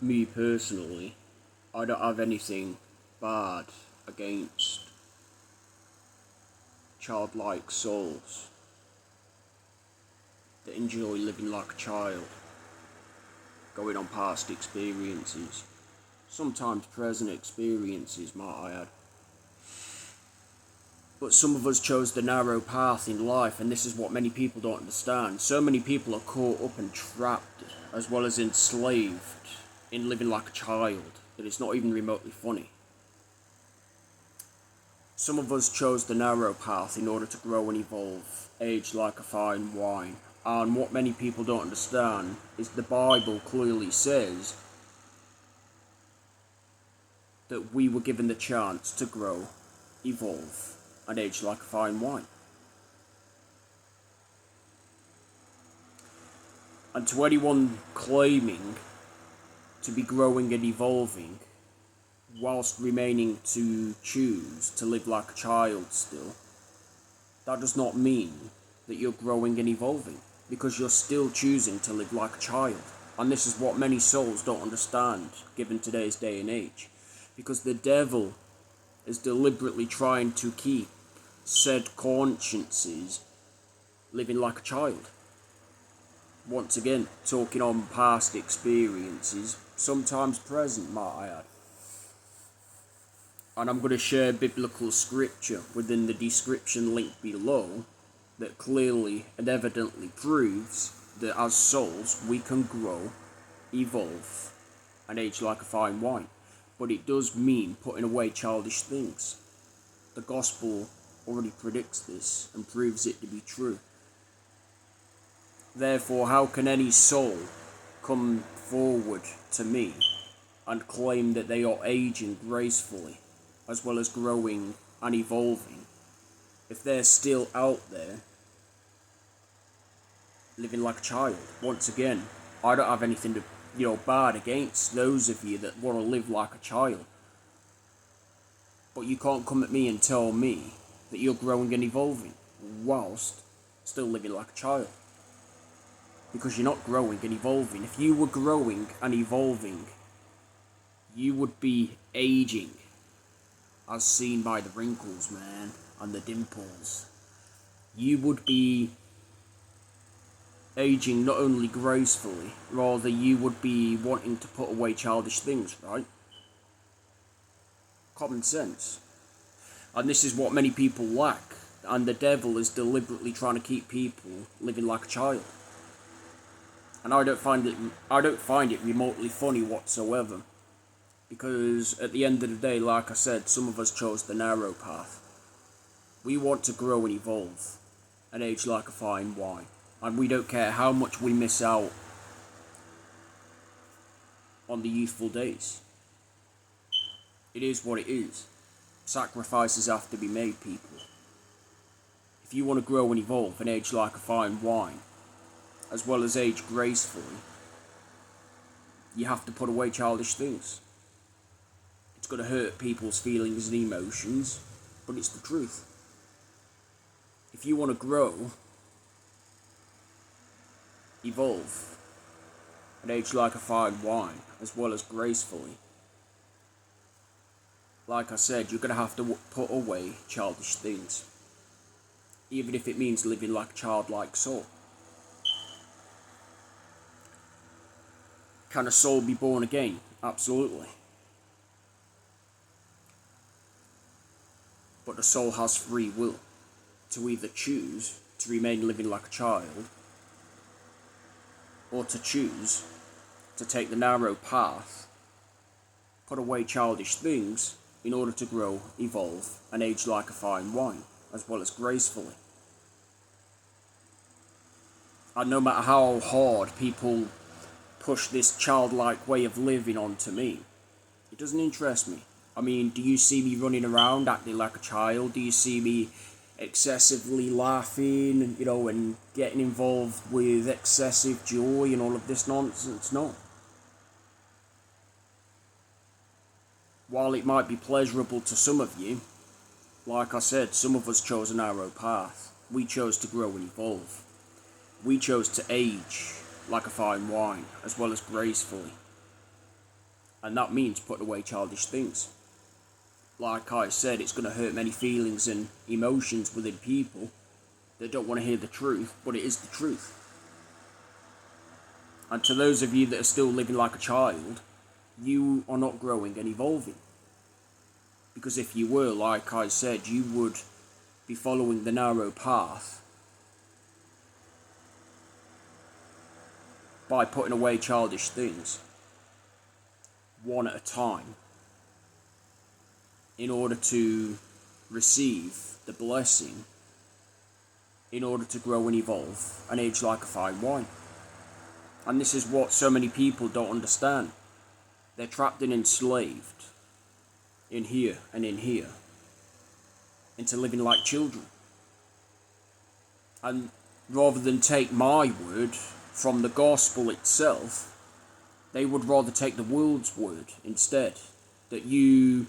Me personally, I don't have anything bad against childlike souls that enjoy living like a child, going on past experiences, sometimes present experiences, might I add. But some of us chose the narrow path in life, and this is what many people don't understand. So many people are caught up and trapped, as well as enslaved, in living like a child, that it's not even remotely funny. Some of us chose the narrow path in order to grow and evolve, age like a fine wine. And what many people don't understand is the Bible clearly says that we were given the chance to grow, evolve, and age like a fine wine. And to anyone claiming to be growing and evolving, whilst remaining to choose to live like a child still, that does not mean that you're growing and evolving, because you're still choosing to live like a child. And this is what many souls don't understand, given today's day and age, because the devil is deliberately trying to keep said consciences living like a child. Once again, talking on past experiences, sometimes present, might I add. And I'm going to share biblical scripture within the description link below that clearly and evidently proves that as souls we can grow, evolve, and age like a fine wine. But it does mean putting away childish things. The gospel already predicts this and proves it to be true. Therefore, how can any soul come forward to me and claim that they are aging gracefully, as well as growing and evolving, if they're still out there living like a child? Once again, I don't have anything to, bad against those of you that want to live like a child. But you can't come at me and tell me that you're growing and evolving whilst still living like a child. Because you're not growing and evolving. If you were growing and evolving, you would be aging, as seen by the wrinkles, man, and the dimples. You would be aging not only gracefully, rather you would be wanting to put away childish things, right? Common sense. And this is what many people lack, and the devil is deliberately trying to keep people living like a child. And I don't find it remotely funny whatsoever. Because at the end of the day, like I said, some of us chose the narrow path. We want to grow and evolve and age like a fine wine. And we don't care how much we miss out on the youthful days. It is what it is. Sacrifices have to be made, people. If you want to grow and evolve and age like a fine wine, as well as age gracefully, you have to put away childish things. It's going to hurt people's feelings and emotions, but it's the truth. If you want to grow, evolve, and age like a fine wine, as well as gracefully, like I said, you're going to have to put away childish things, even if it means living like a childlike soul. Can a soul be born again? Absolutely. But the soul has free will to either choose to remain living like a child, or to choose to take the narrow path, put away childish things in order to grow, evolve, and age like a fine wine, as well as gracefully. And no matter how hard people push this childlike way of living onto me, it doesn't interest me. I mean, do you see me running around acting like a child? Do you see me excessively laughing, and getting involved with excessive joy and all of this nonsense? No. While it might be pleasurable to some of you, like I said, some of us chose a narrow path. We chose to grow and evolve. We chose to age like a fine wine, as well as gracefully. And that means putting away childish things. Like I said, it's going to hurt many feelings and emotions within people that don't want to hear the truth, but it is the truth. And to those of you that are still living like a child, you are not growing and evolving. Because if you were, like I said, you would be following the narrow path by putting away childish things, one at a time, in order to receive the blessing, in order to grow and evolve and age like a fine wine. And this is what so many people don't understand. They're trapped and enslaved in here and in here into living like children. And rather than take my word from the gospel itself, they would rather take the world's word instead. That you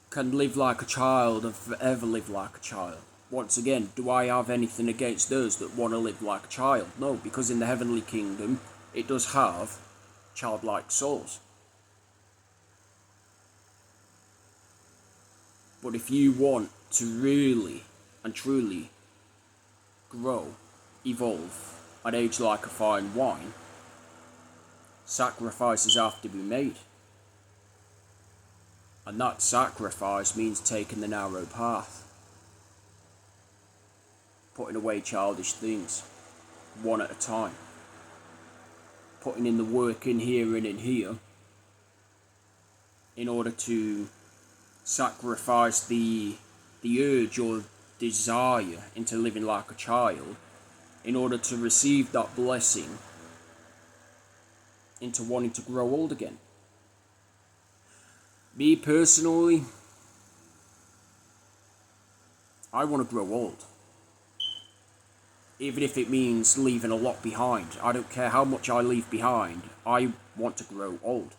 can live like a child and forever live like a child. Once again, do I have anything against those that want to live like a child? No, because in the heavenly kingdom, it does have childlike souls. But if you want to really and truly grow, evolve, and age like a fine wine, sacrifices have to be made. And that sacrifice means taking the narrow path. Putting away childish things, one at a time. Putting in the work in here and in here, in order to sacrifice the urge or desire into living like a child, in order to receive that blessing into wanting to grow old again. Me personally, I want to grow old. Even if it means leaving a lot behind. I don't care how much I leave behind. I want to grow old.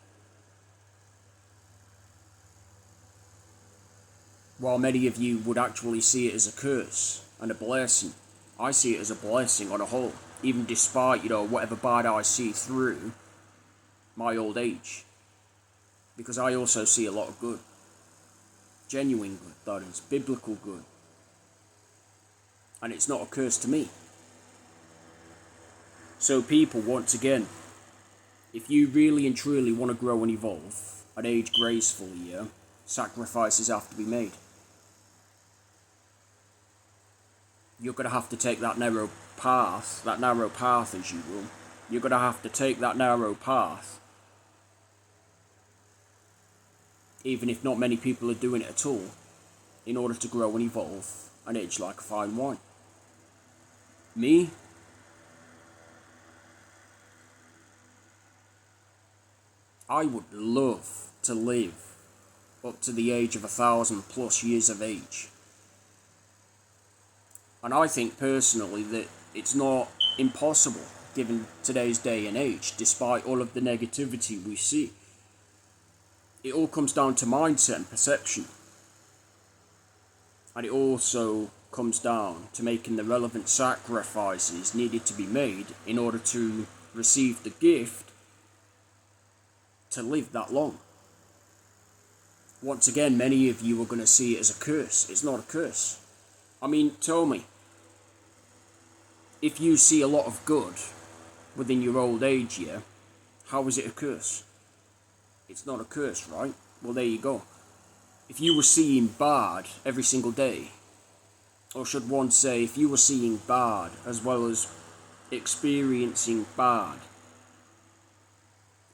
While many of you would actually see it as a curse and a blessing, I see it as a blessing on a whole. Even despite, whatever bad I see through my old age. Because I also see a lot of good. Genuine good, that is. Biblical good. And it's not a curse to me. So people, once again, if you really and truly want to grow and evolve and age gracefully, sacrifices have to be made. You're going to have to take that narrow path as you will. You're going to have to take that narrow path, even if not many people are doing it at all, in order to grow and evolve and age like a fine wine. Me? I would love to live up to the age of 1,000+ years of age. And I think personally that it's not impossible given today's day and age, despite all of the negativity we see. It all comes down to mindset and perception. And it also comes down to making the relevant sacrifices needed to be made in order to receive the gift to live that long. Once again, many of you are going to see it as a curse. It's not a curse. I mean, tell me, if you see a lot of good within your old age, how is it a curse? It's not a curse, right? Well, there you go. If you were seeing bad every single day, or should one say, if you were seeing bad as well as experiencing bad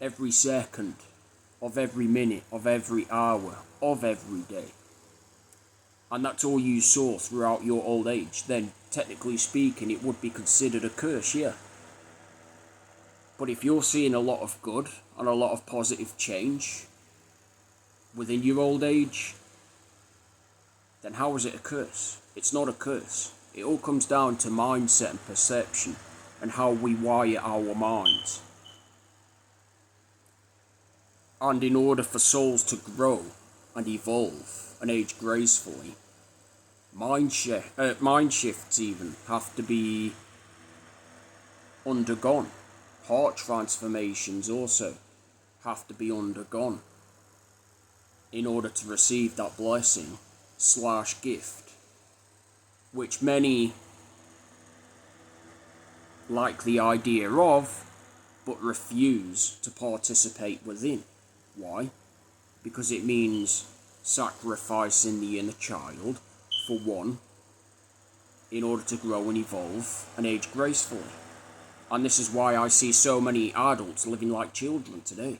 every second of every minute of every hour of every day, and that's all you saw throughout your old age, then technically speaking it would be considered a curse, But if you're seeing a lot of good and a lot of positive change within your old age, then how is it a curse? It's not a curse. It all comes down to mindset and perception and how we wire our minds. And in order for souls to grow and evolve and age gracefully, mind shifts even have to be undergone. Heart transformations also have to be undergone in order to receive that blessing / gift, which many like the idea of, but refuse to participate within. Why? Because it means sacrificing the inner child, for one, in order to grow and evolve and age gracefully. And this is why I see so many adults living like children today.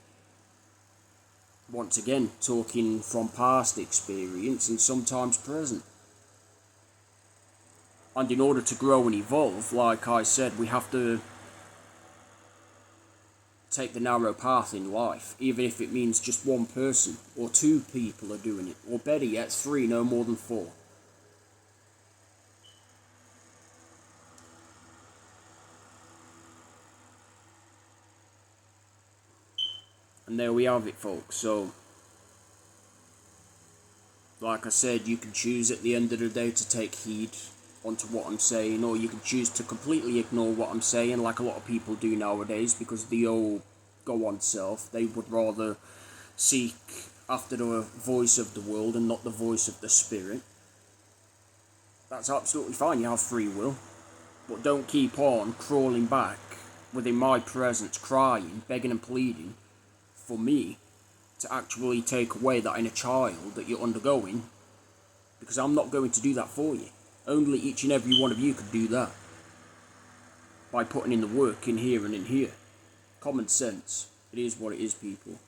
Once again, talking from past experience and sometimes present. And in order to grow and evolve, like I said, we have to take the narrow path in life, even if it means just one person or two people are doing it, or better yet, 3, no more than 4. And there we have it, folks. So, like I said, you can choose at the end of the day to take heed onto what I'm saying, or you can choose to completely ignore what I'm saying, like a lot of people do nowadays, because the old go on self, they would rather seek after the voice of the world and not the voice of the spirit. That's absolutely fine, you have free will, but don't keep on crawling back within my presence, crying, begging and pleading for me to actually take away that inner child that you're undergoing, because I'm not going to do that for you. Only each and every one of you could do that by putting in the work in here and in here. Common sense. It is what it is, people.